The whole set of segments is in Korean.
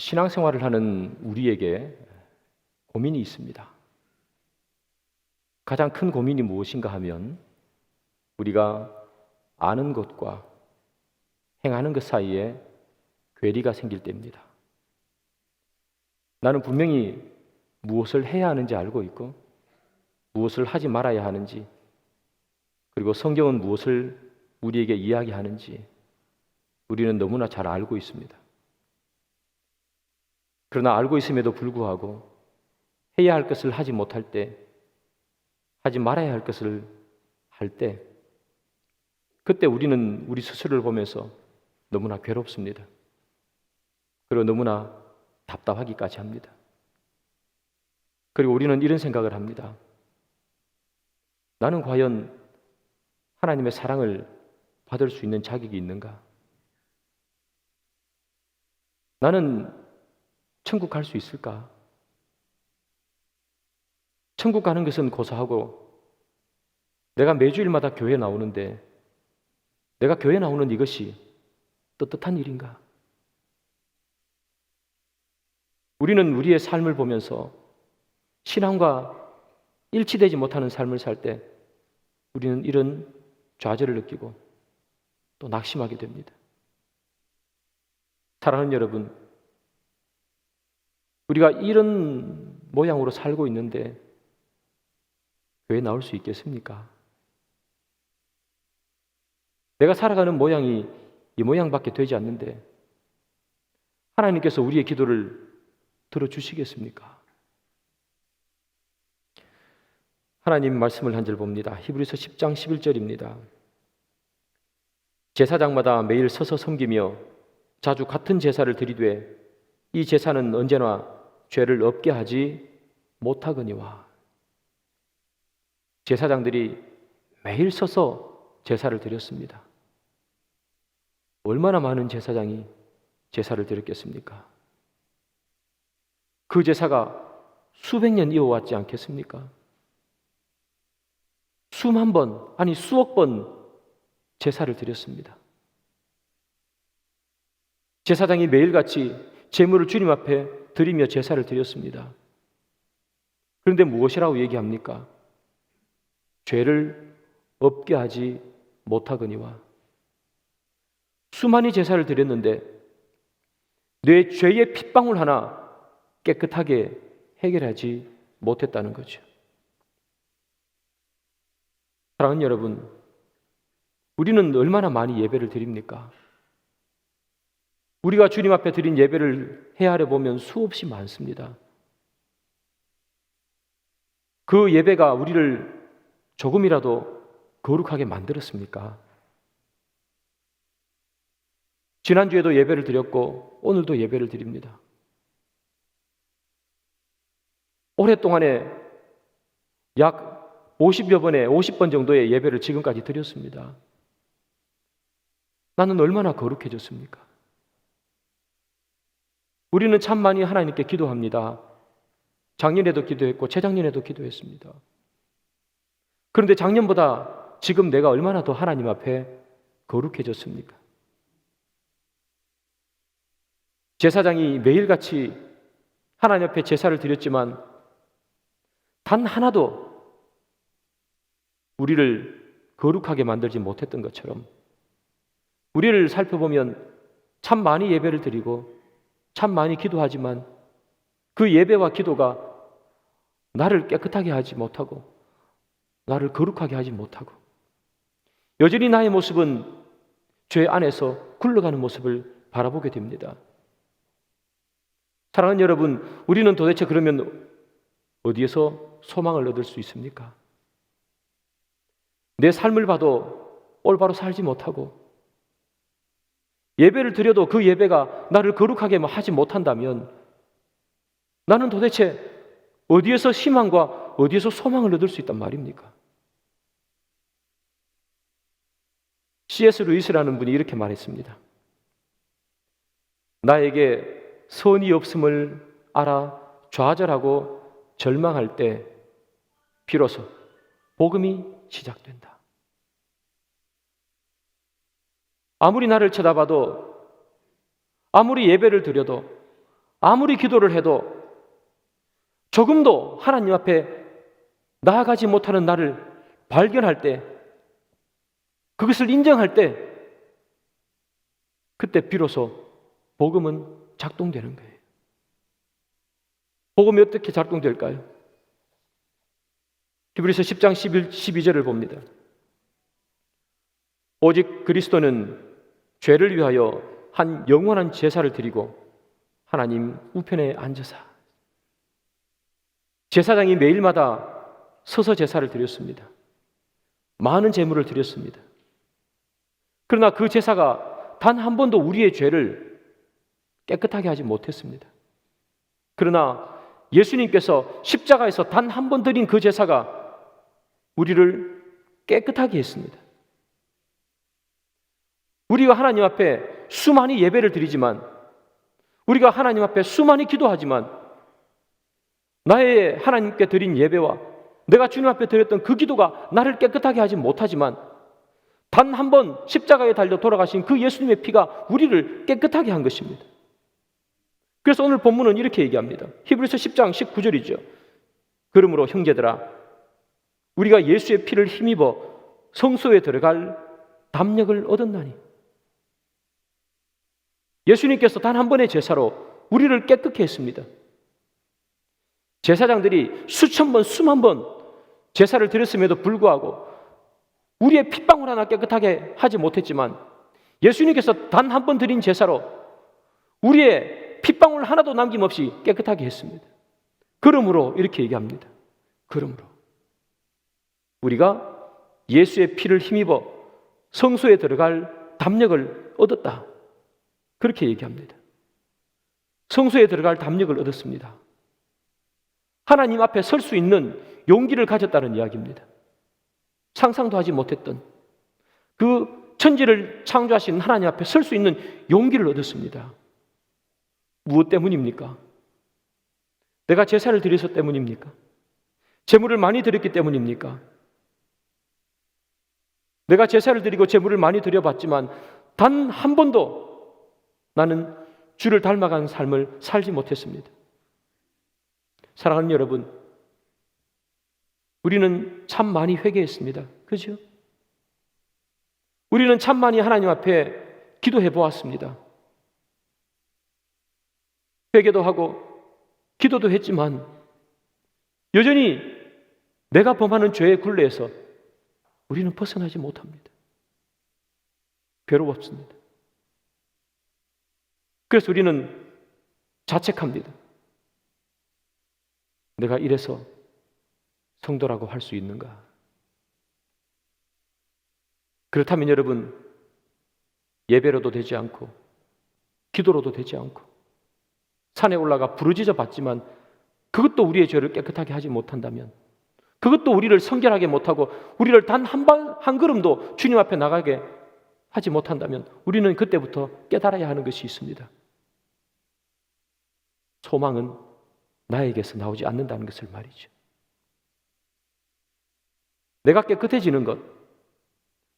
신앙생활을 하는 우리에게 고민이 있습니다. 가장 큰 고민이 무엇인가 하면 우리가 아는 것과 행하는 것 사이에 괴리가 생길 때입니다. 나는 분명히 무엇을 해야 하는지 알고 있고 무엇을 하지 말아야 하는지, 그리고 성경은 무엇을 우리에게 이야기하는지 우리는 너무나 잘 알고 있습니다. 그러나 알고 있음에도 불구하고 해야 할 것을 하지 못할 때, 하지 말아야 할 것을 할 때, 그때 우리는 우리 스스로를 보면서 너무나 괴롭습니다. 그리고 너무나 답답하기까지 합니다. 그리고 우리는 이런 생각을 합니다. 나는 과연 하나님의 사랑을 받을 수 있는 자격이 있는가? 나는 천국 갈 수 있을까? 천국 가는 것은 고사하고 내가 매주일마다 교회에 나오는데 내가 교회에 나오는 이것이 떳떳한 일인가? 우리는 우리의 삶을 보면서 신앙과 일치되지 못하는 삶을 살 때 우리는 이런 좌절을 느끼고 또 낙심하게 됩니다. 사랑하는 여러분, 우리가 이런 모양으로 살고 있는데 교회에 나올 수 있겠습니까? 내가 살아가는 모양이 이 모양밖에 되지 않는데 하나님께서 우리의 기도를 들어주시겠습니까? 하나님 말씀을 한 절 봅니다. 히브리서 10장 11절입니다. 제사장마다 매일 서서 섬기며 자주 같은 제사를 드리되 이 제사는 언제나 죄를 없게 하지 못하거니와. 제사장들이 매일 서서 제사를 드렸습니다. 얼마나 많은 제사장이 제사를 드렸겠습니까? 그 제사가 수백 년 이어왔지 않겠습니까? 수만 번, 아니 수억 번 제사를 드렸습니다. 제사장이 매일같이 제물을 주님 앞에 드리며 제사를 드렸습니다. 그런데 무엇이라고 얘기합니까? 죄를 없게 하지 못하거니와. 수많이 제사를 드렸는데 내 죄의 핏방울 하나 깨끗하게 해결하지 못했다는 거죠. 사랑하는 여러분, 우리는 얼마나 많이 예배를 드립니까? 우리가 주님 앞에 드린 예배를 헤아려 보면 수없이 많습니다. 그 예배가 우리를 조금이라도 거룩하게 만들었습니까? 지난주에도 예배를 드렸고 오늘도 예배를 드립니다. 오랫동안에 약 50여 번에 50번 정도의 예배를 지금까지 드렸습니다. 나는 얼마나 거룩해졌습니까? 우리는 참 많이 하나님께 기도합니다. 작년에도 기도했고 재작년에도 기도했습니다. 그런데 작년보다 지금 내가 얼마나 더 하나님 앞에 거룩해졌습니까? 제사장이 매일같이 하나님 앞에 제사를 드렸지만 단 하나도 우리를 거룩하게 만들지 못했던 것처럼 우리를 살펴보면 참 많이 예배를 드리고 참 많이 기도하지만 그 예배와 기도가 나를 깨끗하게 하지 못하고 나를 거룩하게 하지 못하고 여전히 나의 모습은 죄 안에서 굴러가는 모습을 바라보게 됩니다. 사랑하는 여러분, 우리는 도대체 그러면 어디에서 소망을 얻을 수 있습니까? 내 삶을 봐도 올바로 살지 못하고 예배를 드려도 그 예배가 나를 거룩하게 하지 못한다면 나는 도대체 어디에서 희망과 어디에서 소망을 얻을 수 있단 말입니까? C.S. 루이스라는 분이 이렇게 말했습니다. 나에게 선이 없음을 알아 좌절하고 절망할 때 비로소 복음이 시작된다. 아무리 나를 쳐다봐도 아무리 예배를 드려도 아무리 기도를 해도 조금도 하나님 앞에 나아가지 못하는 나를 발견할 때, 그것을 인정할 때, 그때 비로소 복음은 작동되는 거예요. 복음이 어떻게 작동될까요? 히브리서 10장 12절을 봅니다. 오직 그리스도는 죄를 위하여 한 영원한 제사를 드리고 하나님 우편에 앉으사. 제사장이 매일마다 서서 제사를 드렸습니다. 많은 제물을 드렸습니다. 그러나 그 제사가 단 한 번도 우리의 죄를 깨끗하게 하지 못했습니다. 그러나 예수님께서 십자가에서 단 한 번 드린 그 제사가 우리를 깨끗하게 했습니다. 우리가 하나님 앞에 수많이 예배를 드리지만, 우리가 하나님 앞에 수많이 기도하지만, 나의 하나님께 드린 예배와 내가 주님 앞에 드렸던 그 기도가 나를 깨끗하게 하지 못하지만, 단 한 번 십자가에 달려 돌아가신 그 예수님의 피가 우리를 깨끗하게 한 것입니다. 그래서 오늘 본문은 이렇게 얘기합니다. 히브리서 10장 19절이죠. 그러므로 형제들아, 우리가 예수의 피를 힘입어 성소에 들어갈 담력을 얻었나니. 예수님께서 단 한 번의 제사로 우리를 깨끗게 했습니다. 제사장들이 수천 번, 수만 번 제사를 드렸음에도 불구하고 우리의 핏방울 하나 깨끗하게 하지 못했지만, 예수님께서 단 한 번 드린 제사로 우리의 핏방울 하나도 남김없이 깨끗하게 했습니다. 그러므로 이렇게 얘기합니다. 그러므로 우리가 예수의 피를 힘입어 성소에 들어갈 담력을 얻었다. 그렇게 얘기합니다. 성소에 들어갈 담력을 얻었습니다. 하나님 앞에 설 수 있는 용기를 가졌다는 이야기입니다. 상상도 하지 못했던 그 천지를 창조하신 하나님 앞에 설 수 있는 용기를 얻었습니다. 무엇 때문입니까? 내가 제사를 드려서 때문입니까? 제물을 많이 드렸기 때문입니까? 내가 제사를 드리고 제물을 많이 드려봤지만 단 한 번도 나는 주를 닮아간 삶을 살지 못했습니다. 사랑하는 여러분, 우리는 참 많이 회개했습니다. 그죠? 우리는 참 많이 하나님 앞에 기도해 보았습니다. 회개도 하고 기도도 했지만 여전히 내가 범하는 죄의 굴레에서 우리는 벗어나지 못합니다. 괴롭습니다. 그래서 우리는 자책합니다. 내가 이래서 성도라고 할 수 있는가? 그렇다면 여러분, 예배로도 되지 않고 기도로도 되지 않고 산에 올라가 부르짖어 봤지만 그것도 우리의 죄를 깨끗하게 하지 못한다면, 그것도 우리를 성결하게 못하고 우리를 단 한 걸음도 주님 앞에 나가게 하지 못한다면 우리는 그때부터 깨달아야 하는 것이 있습니다. 소망은 나에게서 나오지 않는다는 것을 말이죠. 내가 깨끗해지는 것,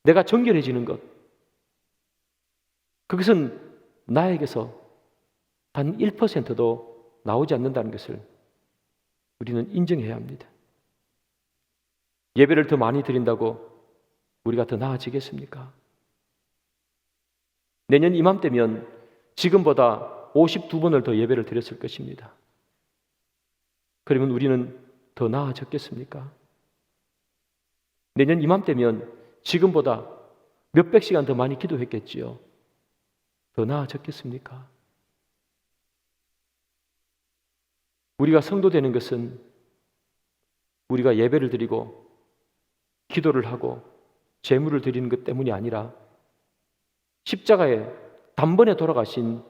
내가 정결해지는 것, 그것은 나에게서 단 1%도 나오지 않는다는 것을 우리는 인정해야 합니다. 예배를 더 많이 드린다고 우리가 더 나아지겠습니까? 내년 이맘때면 지금보다 52번을 더 예배를 드렸을 것입니다. 그러면 우리는 더 나아졌겠습니까? 내년 이맘때면 지금보다 몇백 시간 더 많이 기도했겠지요. 더 나아졌겠습니까? 우리가 성도 되는 것은 우리가 예배를 드리고 기도를 하고 제물을 드리는 것 때문이 아니라 십자가에 단번에 돌아가신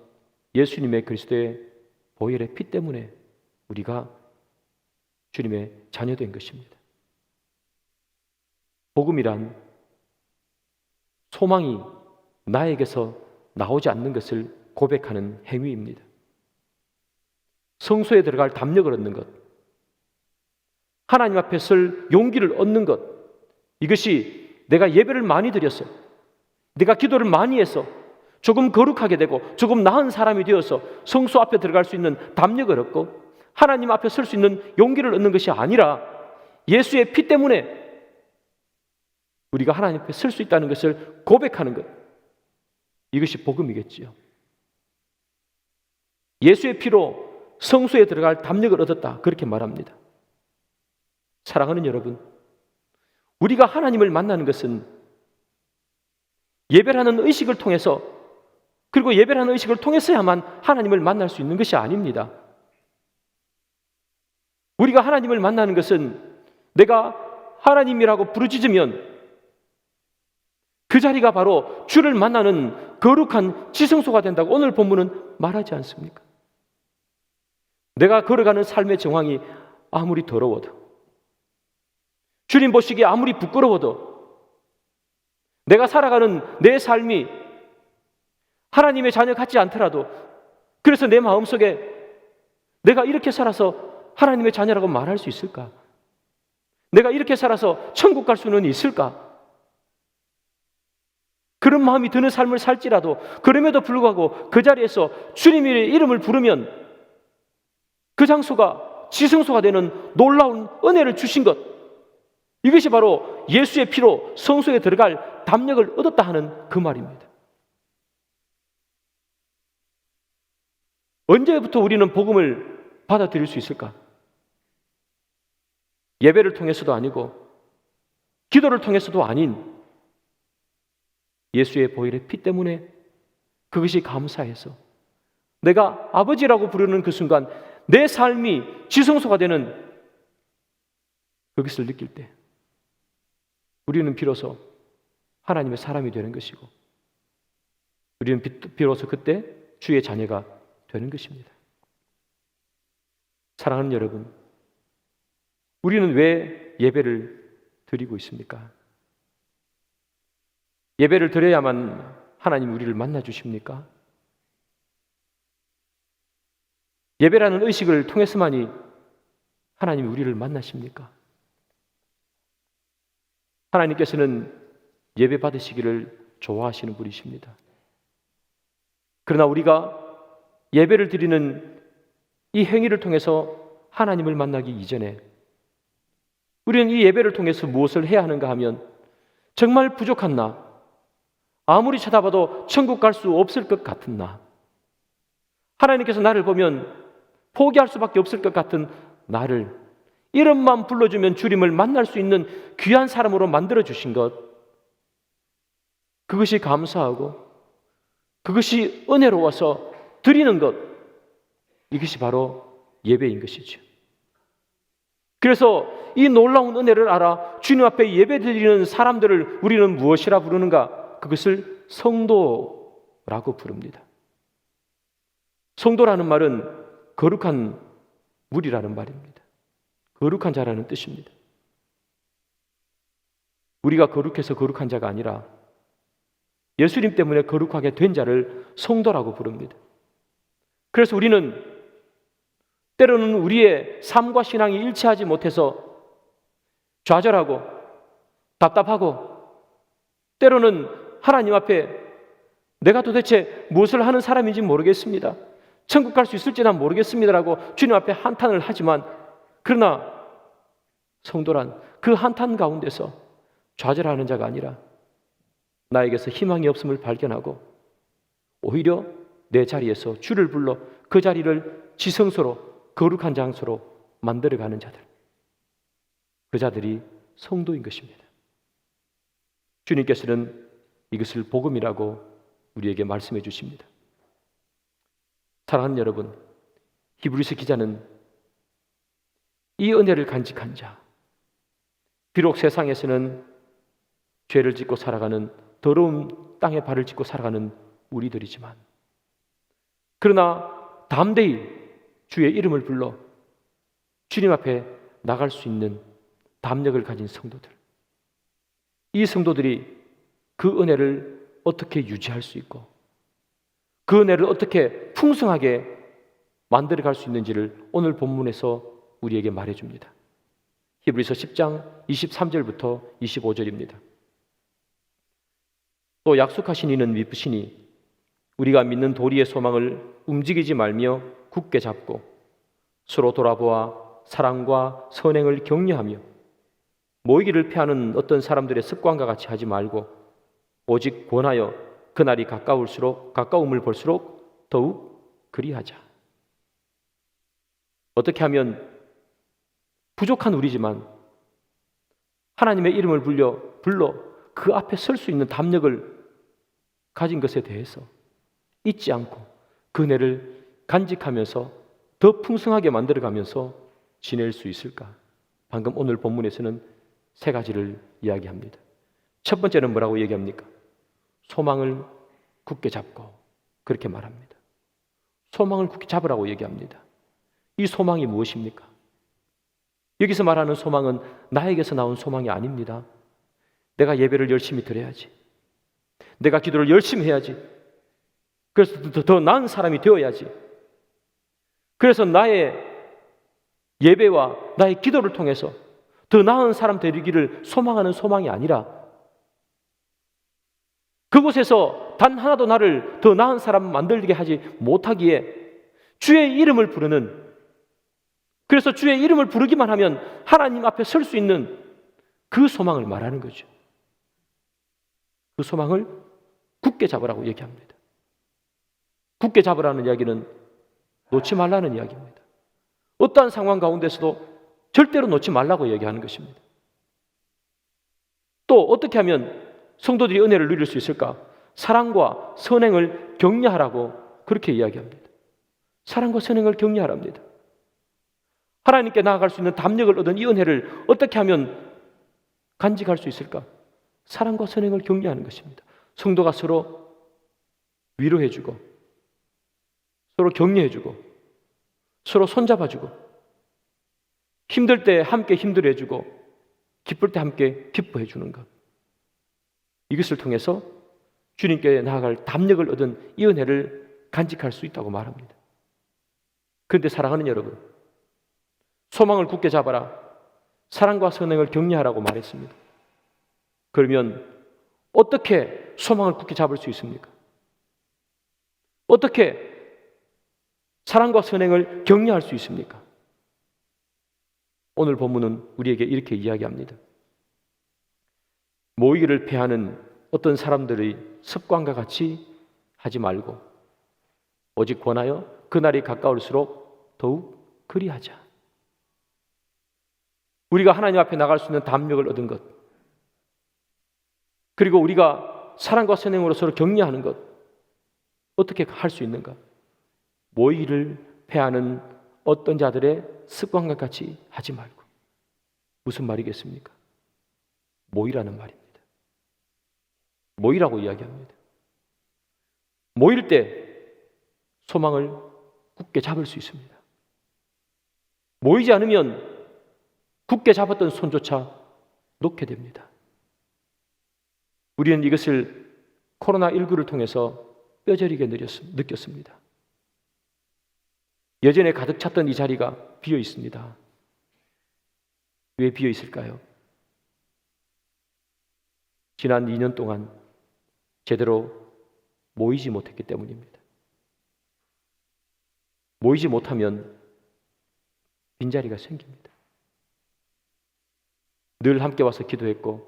예수님의 그리스도의 보혈의 피 때문에 우리가 주님의 자녀된 것입니다. 복음이란 소망이 나에게서 나오지 않는 것을 고백하는 행위입니다. 성소에 들어갈 담력을 얻는 것, 하나님 앞에 설 용기를 얻는 것, 이것이 내가 예배를 많이 드렸어, 내가 기도를 많이 해서, 조금 거룩하게 되고 조금 나은 사람이 되어서 성소 앞에 들어갈 수 있는 담력을 얻고 하나님 앞에 설 수 있는 용기를 얻는 것이 아니라 예수의 피 때문에 우리가 하나님 앞에 설 수 있다는 것을 고백하는 것, 이것이 복음이겠지요. 예수의 피로 성소에 들어갈 담력을 얻었다, 그렇게 말합니다. 사랑하는 여러분, 우리가 하나님을 만나는 것은 예배라는 의식을 통해서, 그리고 예배라는 의식을 통해서야만 하나님을 만날 수 있는 것이 아닙니다. 우리가 하나님을 만나는 것은 내가 하나님이라고 부르짖으면 그 자리가 바로 주를 만나는 거룩한 지성소가 된다고 오늘 본문은 말하지 않습니까? 내가 걸어가는 삶의 정황이 아무리 더러워도, 주님 보시기에 아무리 부끄러워도, 내가 살아가는 내 삶이 하나님의 자녀 같지 않더라도, 그래서 내 마음속에 내가 이렇게 살아서 하나님의 자녀라고 말할 수 있을까? 내가 이렇게 살아서 천국 갈 수는 있을까? 그런 마음이 드는 삶을 살지라도 그럼에도 불구하고 그 자리에서 주님의 이름을 부르면 그 장소가 지성소가 되는 놀라운 은혜를 주신 것, 이것이 바로 예수의 피로 성소에 들어갈 담력을 얻었다 하는 그 말입니다. 언제부터 우리는 복음을 받아들일 수 있을까? 예배를 통해서도 아니고 기도를 통해서도 아닌 예수의 보혈의 피 때문에, 그것이 감사해서 내가 아버지라고 부르는 그 순간 내 삶이 지성소가 되는 그것을 느낄 때 우리는 비로소 하나님의 사람이 되는 것이고, 우리는 비로소 그때 주의 자녀가 되는 것입니다. 사랑하는 여러분, 우리는 왜 예배를 드리고 있습니까? 예배를 드려야만 하나님 우리를 만나 주십니까? 예배라는 의식을 통해서만이 하나님이 우리를 만나십니까? 하나님께서는 예배 받으시기를 좋아하시는 분이십니다. 그러나 우리가 예배를 드리는 이 행위를 통해서 하나님을 만나기 이전에 우리는 이 예배를 통해서 무엇을 해야 하는가 하면, 정말 부족한 나, 아무리 찾아봐도 천국 갈 수 없을 것 같은 나, 하나님께서 나를 보면 포기할 수밖에 없을 것 같은 나를 이름만 불러주면 주님을 만날 수 있는 귀한 사람으로 만들어주신 것, 그것이 감사하고 그것이 은혜로워서 드리는 것, 이것이 바로 예배인 것이죠. 그래서 이 놀라운 은혜를 알아 주님 앞에 예배드리는 사람들을 우리는 무엇이라 부르는가? 그것을 성도라고 부릅니다. 성도라는 말은 거룩한 무리라는 말입니다. 거룩한 자라는 뜻입니다. 우리가 거룩해서 거룩한 자가 아니라 예수님 때문에 거룩하게 된 자를 성도라고 부릅니다. 그래서 우리는 때로는 우리의 삶과 신앙이 일치하지 못해서 좌절하고 답답하고, 때로는 하나님 앞에 내가 도대체 무엇을 하는 사람인지 모르겠습니다, 천국 갈 수 있을지 난 모르겠습니다라고 주님 앞에 한탄을 하지만, 그러나 성도란 그 한탄 가운데서 좌절하는 자가 아니라 나에게서 희망이 없음을 발견하고 오히려 내 자리에서 주를 불러 그 자리를 지성소로, 거룩한 장소로 만들어가는 자들, 그 자들이 성도인 것입니다. 주님께서는 이것을 복음이라고 우리에게 말씀해 주십니다. 사랑하는 여러분, 히브리서 기자는 이 은혜를 간직한 자, 비록 세상에서는 죄를 짓고 살아가는, 더러운 땅에 발을 짚고 살아가는 우리들이지만, 그러나 담대히 주의 이름을 불러 주님 앞에 나갈 수 있는 담력을 가진 성도들, 이 성도들이 그 은혜를 어떻게 유지할 수 있고 그 은혜를 어떻게 풍성하게 만들어갈 수 있는지를 오늘 본문에서 우리에게 말해줍니다. 히브리서 10장 23절부터 25절입니다. 또 약속하신 이는 미쁘시니 우리가 믿는 도리의 소망을 움직이지 말며 굳게 잡고 서로 돌아보아 사랑과 선행을 격려하며 모이기를 피하는 어떤 사람들의 습관과 같이 하지 말고 오직 권하여 그날이 가까움을 볼수록 더욱 그리하자. 어떻게 하면 부족한 우리지만 하나님의 이름을 불러 그 앞에 설 수 있는 담력을 가진 것에 대해서 잊지 않고 그 은혜를 간직하면서 더 풍성하게 만들어가면서 지낼 수 있을까? 방금 오늘 본문에서는 세 가지를 이야기합니다. 첫 번째는 뭐라고 얘기합니까? 소망을 굳게 잡고 그렇게 말합니다. 소망을 굳게 잡으라고 얘기합니다. 이 소망이 무엇입니까? 여기서 말하는 소망은 나에게서 나온 소망이 아닙니다. 내가 예배를 열심히 드려야지. 내가 기도를 열심히 해야지. 그래서 더 나은 사람이 되어야지. 그래서 나의 예배와 나의 기도를 통해서 더 나은 사람 되기를 소망하는 소망이 아니라 그곳에서 단 하나도 나를 더 나은 사람 만들게 하지 못하기에 주의 이름을 부르는, 그래서 주의 이름을 부르기만 하면 하나님 앞에 설 수 있는 그 소망을 말하는 거죠. 그 소망을 굳게 잡으라고 얘기합니다. 굳게 잡으라는 이야기는 놓지 말라는 이야기입니다. 어떠한 상황 가운데서도 절대로 놓지 말라고 얘기하는 것입니다. 또 어떻게 하면 성도들이 은혜를 누릴 수 있을까? 사랑과 선행을 격려하라고 그렇게 이야기합니다. 사랑과 선행을 격려하랍니다. 하나님께 나아갈 수 있는 담력을 얻은 이 은혜를 어떻게 하면 간직할 수 있을까? 사랑과 선행을 격려하는 것입니다. 성도가 서로 위로해주고 서로 격려해주고 서로 손잡아주고 힘들 때 함께 힘들어해주고 기쁠 때 함께 기뻐해주는 것, 이것을 통해서 주님께 나아갈 담력을 얻은 이 은혜를 간직할 수 있다고 말합니다. 그런데 사랑하는 여러분, 소망을 굳게 잡아라, 사랑과 선행을 격려하라고 말했습니다. 그러면 어떻게 소망을 굳게 잡을 수 있습니까? 어떻게 사랑과 선행을 격려할 수 있습니까? 오늘 본문은 우리에게 이렇게 이야기합니다. 모이기를 패하는 어떤 사람들의 습관과 같이 하지 말고 오직 권하여 그날이 가까울수록 더욱 그리하자. 우리가 하나님 앞에 나갈 수 있는 담력을 얻은 것, 그리고 우리가 사랑과 선행으로 서로 격려하는 것, 어떻게 할 수 있는가? 모이기를 패하는 어떤 자들의 습관과 같이 하지 말고. 무슨 말이겠습니까? 모이라는 말입니다. 모이라고 이야기합니다. 모일 때 소망을 굳게 잡을 수 있습니다. 모이지 않으면 굳게 잡았던 손조차 놓게 됩니다. 우리는 이것을 코로나19를 통해서 뼈저리게 느꼈습니다. 예전에 가득 찼던 이 자리가 비어 있습니다. 왜 비어 있을까요? 지난 2년 동안 제대로 모이지 못했기 때문입니다. 모이지 못하면 빈자리가 생깁니다. 늘 함께 와서 기도했고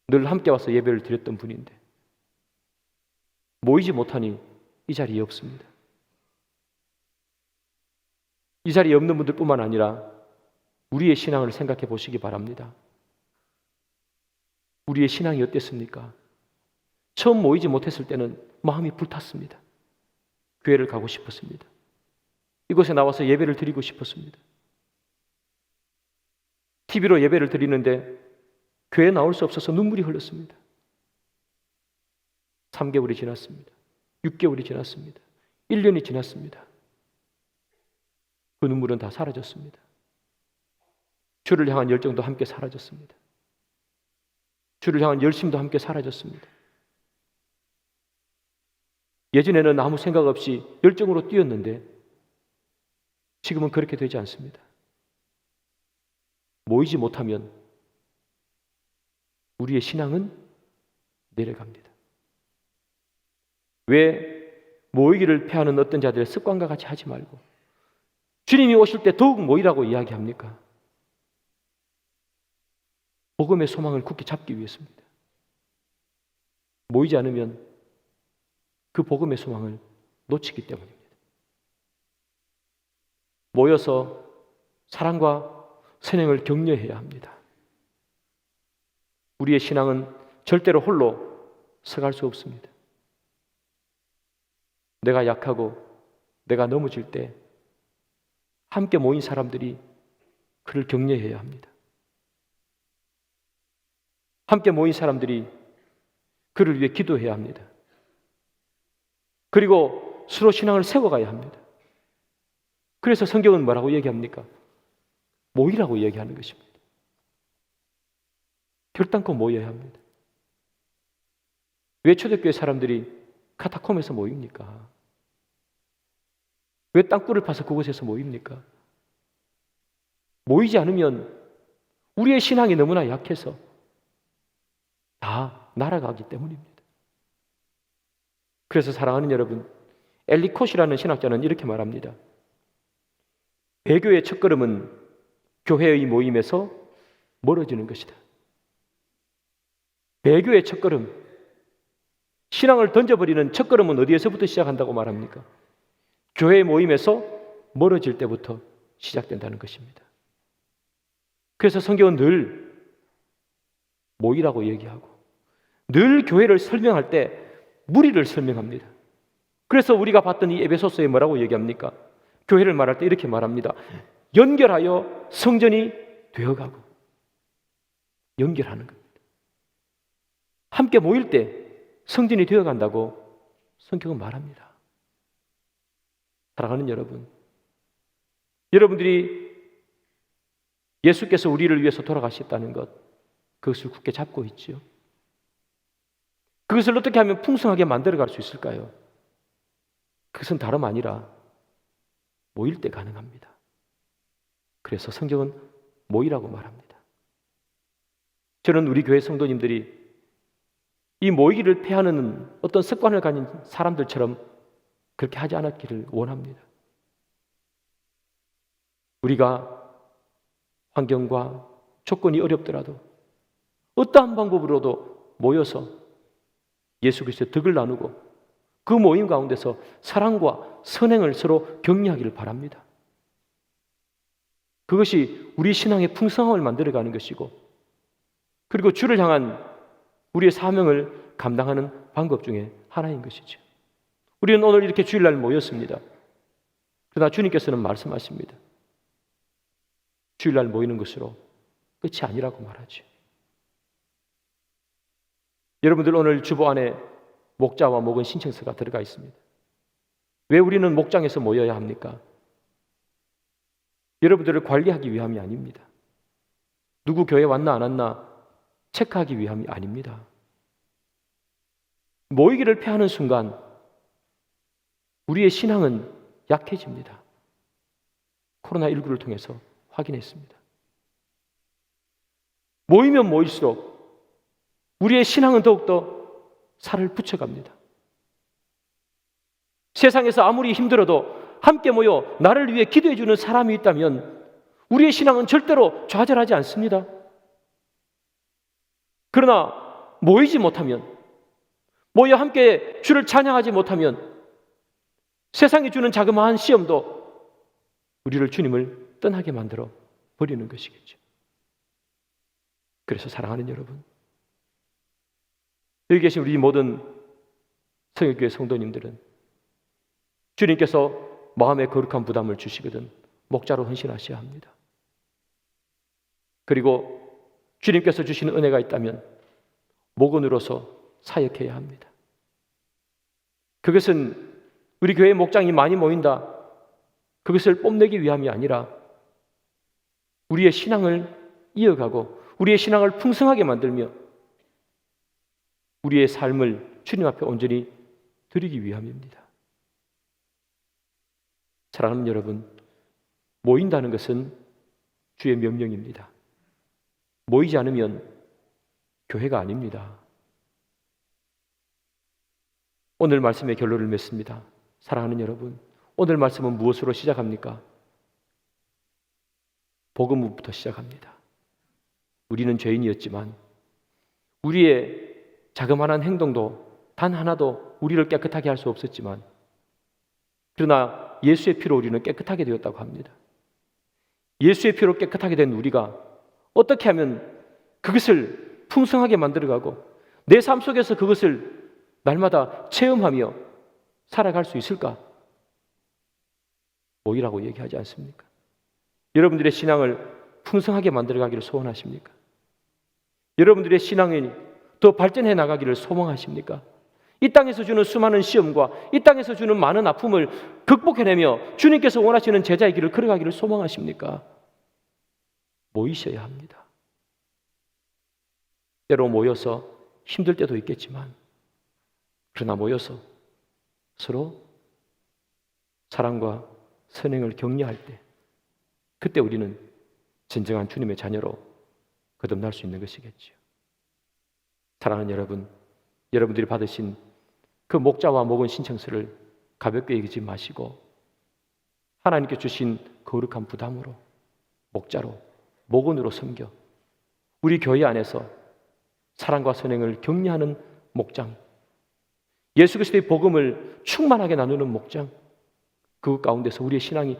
늘 함께 와서 예배를 드렸던 분인데 모이지 못하니 이 자리에 없습니다. 이 자리에 없는 분들뿐만 아니라 우리의 신앙을 생각해 보시기 바랍니다. 우리의 신앙이 어땠습니까? 처음 모이지 못했을 때는 마음이 불탔습니다. 교회를 가고 싶었습니다. 이곳에 나와서 예배를 드리고 싶었습니다. TV로 예배를 드리는데 교회에 나올 수 없어서 눈물이 흘렀습니다. 3개월이 지났습니다. 6개월이 지났습니다. 1년이 지났습니다. 그 눈물은 다 사라졌습니다. 주를 향한 열정도 함께 사라졌습니다. 주를 향한 열심도 함께 사라졌습니다. 예전에는 아무 생각 없이 열정으로 뛰었는데 지금은 그렇게 되지 않습니다. 모이지 못하면 우리의 신앙은 내려갑니다. 왜 모이기를 패하는 어떤 자들의 습관과 같이 하지 말고 주님이 오실 때 더욱 모이라고 이야기합니까? 복음의 소망을 굳게 잡기 위해서입니다. 모이지 않으면 그 복음의 소망을 놓치기 때문입니다. 모여서 사랑과 선행을 격려해야 합니다. 우리의 신앙은 절대로 홀로 서갈 수 없습니다. 내가 약하고 내가 넘어질 때 함께 모인 사람들이 그를 격려해야 합니다. 함께 모인 사람들이 그를 위해 기도해야 합니다. 그리고 서로 신앙을 세워가야 합니다. 그래서 성경은 뭐라고 얘기합니까? 모이라고 얘기하는 것입니다. 결단코 모여야 합니다. 왜 초대교회 사람들이 카타콤에서 모입니까? 왜 땅굴을 파서 그곳에서 모입니까? 모이지 않으면 우리의 신앙이 너무나 약해서 다 날아가기 때문입니다. 그래서 사랑하는 여러분, 엘리콧이라는 신학자는 이렇게 말합니다. 배교의 첫걸음은 교회의 모임에서 멀어지는 것이다. 배교의 첫걸음, 신앙을 던져버리는 첫걸음은 어디에서부터 시작한다고 말합니까? 교회 모임에서 멀어질 때부터 시작된다는 것입니다. 그래서 성경은 늘 모이라고 얘기하고 늘 교회를 설명할 때 무리를 설명합니다. 그래서 우리가 봤던 이 에베소서에 뭐라고 얘기합니까? 교회를 말할 때 이렇게 말합니다. 연결하여 성전이 되어가고, 연결하는 겁니다. 함께 모일 때 성전이 되어간다고 성경은 말합니다. 사랑하는 여러분, 여러분들이 예수께서 우리를 위해서 돌아가셨다는 것, 그것을 굳게 잡고 있지요. 그것을 어떻게 하면 풍성하게 만들어갈 수 있을까요? 그것은 다름 아니라 모일 때 가능합니다. 그래서 성경은 모이라고 말합니다. 저는 우리 교회 성도님들이 이 모이기를 패하는 어떤 습관을 가진 사람들처럼 그렇게 하지 않았기를 원합니다. 우리가 환경과 조건이 어렵더라도 어떠한 방법으로도 모여서 예수 그리스도의 덕을 나누고 그 모임 가운데서 사랑과 선행을 서로 격려하기를 바랍니다. 그것이 우리 신앙의 풍성함을 만들어가는 것이고, 그리고 주를 향한 우리의 사명을 감당하는 방법 중에 하나인 것이죠. 우리는 오늘 이렇게 주일날 모였습니다. 그러나 주님께서는 말씀하십니다. 주일날 모이는 것으로 끝이 아니라고 말하죠. 여러분들 오늘 주보 안에 목자와 목은 신청서가 들어가 있습니다. 왜 우리는 목장에서 모여야 합니까? 여러분들을 관리하기 위함이 아닙니다. 누구 교회 왔나 안 왔나 체크하기 위함이 아닙니다. 모이기를 패하는 순간 우리의 신앙은 약해집니다. 코로나19를 통해서 확인했습니다. 모이면 모일수록 우리의 신앙은 더욱더 살을 붙여갑니다. 세상에서 아무리 힘들어도 함께 모여 나를 위해 기도해 주는 사람이 있다면 우리의 신앙은 절대로 좌절하지 않습니다. 그러나 모이지 못하면, 모여 함께 주를 찬양하지 못하면 세상이 주는 자그마한 시험도 우리를 주님을 떠나게 만들어 버리는 것이겠죠. 그래서 사랑하는 여러분, 여기 계신 우리 모든 성역교회 성도님들은 주님께서 마음의 거룩한 부담을 주시거든 목자로 헌신하셔야 합니다. 그리고 주님께서 주시는 은혜가 있다면 목원으로서 사역해야 합니다. 그것은 우리 교회 목장이 많이 모인다, 그것을 뽐내기 위함이 아니라 우리의 신앙을 이어가고 우리의 신앙을 풍성하게 만들며 우리의 삶을 주님 앞에 온전히 드리기 위함입니다. 사랑하는 여러분, 모인다는 것은 주의 명령입니다. 모이지 않으면 교회가 아닙니다. 오늘 말씀의 결론을 맺습니다. 사랑하는 여러분, 오늘 말씀은 무엇으로 시작합니까? 복음부터 시작합니다. 우리는 죄인이었지만 우리의 자그마한 행동도 단 하나도 우리를 깨끗하게 할 수 없었지만, 그러나 예수의 피로 우리는 깨끗하게 되었다고 합니다. 예수의 피로 깨끗하게 된 우리가 어떻게 하면 그것을 풍성하게 만들어가고 내 삶 속에서 그것을 날마다 체험하며 살아갈 수 있을까? 모이라고 얘기하지 않습니까? 여러분들의 신앙을 풍성하게 만들어가기를 소원하십니까? 여러분들의 신앙이 더 발전해 나가기를 소망하십니까? 이 땅에서 주는 수많은 시험과 이 땅에서 주는 많은 아픔을 극복해내며 주님께서 원하시는 제자의 길을 걸어가기를 소망하십니까? 모이셔야 합니다. 때로 모여서 힘들 때도 있겠지만, 그러나 모여서 서로 사랑과 선행을 격려할 때, 그때 우리는 진정한 주님의 자녀로 거듭날 수 있는 것이겠지요. 사랑하는 여러분, 여러분들이 받으신 그 목자와 목은 신청서를 가볍게 여기지 마시고 하나님께 주신 거룩한 부담으로 목자로, 목원으로 섬겨 우리 교회 안에서 사랑과 선행을 격려하는 목장, 예수 그리스도의 복음을 충만하게 나누는 목장, 그 가운데서 우리의 신앙이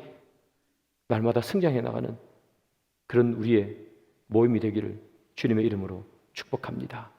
날마다 성장해 나가는 그런 우리의 모임이 되기를 주님의 이름으로 축복합니다.